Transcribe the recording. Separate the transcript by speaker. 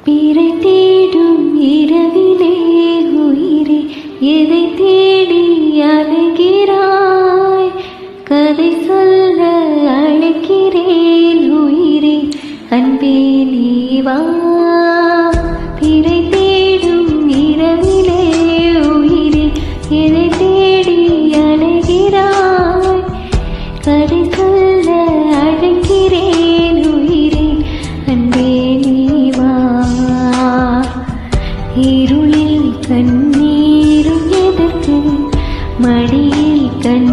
Speaker 1: பிறை தேடும் இரவிலே உயிரே எதை தேடி அலைகிறாய்? கதை சொல்ல அழைக்கிறேன் உயிரே, அன்பே நீ வா. பிறை தேடும் இரவிலே உயிரே எதை தேடி அலைகிறாய்? கதை சொல்ல அழைக்கிறேன் உயிரே, அன்பே நீ வா. இருளில் கண்ணீரும் எதற்கு, மடியில் கண்